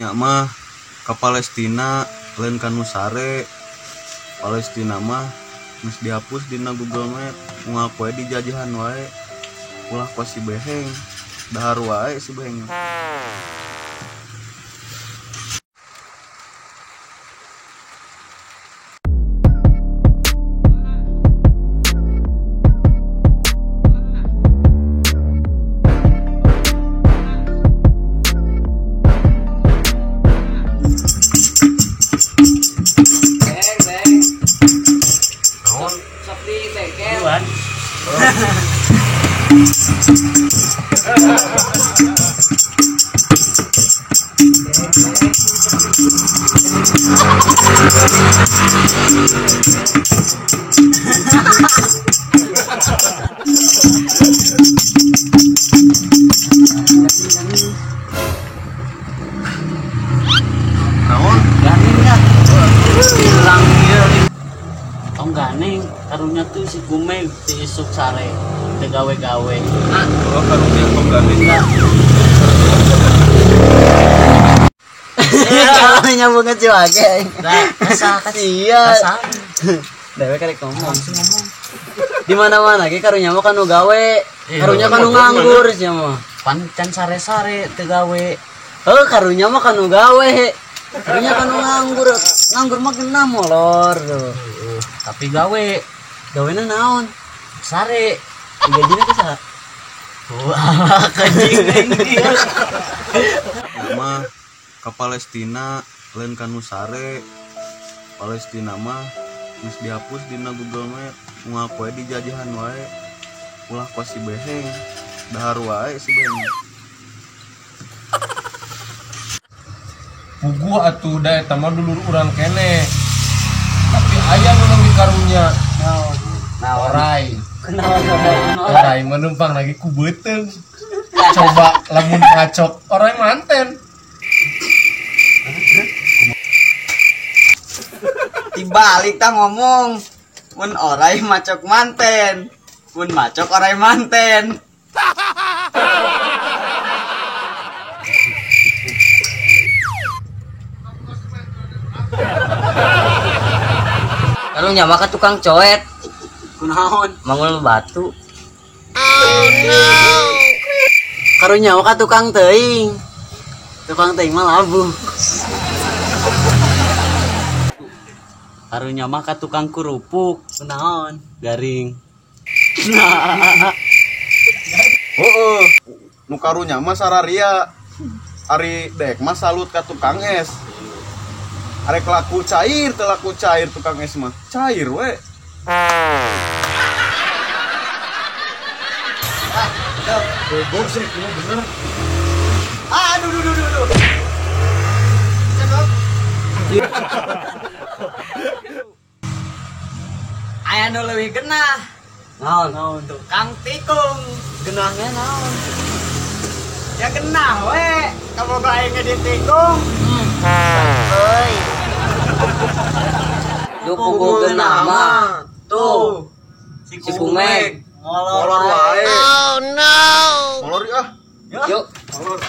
nya mah ke Palestina lain ka Nusare. Palestina mah geus dihapus dina Google Map, ngaku we dijajahan wae ulah ku si beheng dahar wae si beheng. Naon? Ganing ya. Hilang dia. Tong ganing karunya tuh si Kumeng di isuk sare teu gawe-gawe. Ah, oh karunya tong ganing. Kalau nyambung ke Ciwage. Nah, kasah Iya. kasah. Dewe karek ngomong. Langsung ngomong. Di mana-mana ge karunya mah kanu gawe, karunya kanu nganggur sia mah. Pancan sare-sare teu gawe. Heuh karunya mah kanu gawe. Karunya kanu nganggur. Nganggur mah genah molor tuh. Tapi gawe Gawena naon? sare. Gajina ke saha? Wah, kajing dia. Mah ke Palestina lain ka Nusare. Palestina mah geus dihapus dina Google Map, ngaku we dijajahan wae ulah ku si beheng dahar wae si beheng. Pugu atuh da eta mah dulur urang kene. Tapi aya nu leuwih karunya. Orai. Orai menumpang lagi ku beuteung. Coba lamun ngacok orai manten. Dibalik ta ngomong. Mun orai macok manten. Mun macok orai manten. Kalau nyama ka tukang coet. Kunaon? Mangul batu. Oh no. Karunya ka tukang teuing. Tukang teuing mah labuh. Karunya mah ka tukang kerupuk. Kunaon? Garing. Heeh. Nu karunya mah sararia. Ari dek mah salut ka tukang es. Arek laku cair, teu laku cair tukang es mah. Cair we. Bebok sih ini bener. Aduh. Aya nu leuwih genah. Naon tuh? Kang Tikung. Genahnya naon? Ya genah we. Kamu aing ge ditikung. Euy. Lu pugu genah mah. Tuh. Si Kumeng. Molor wae. Oh no. Molor ah. Yuk. Molor.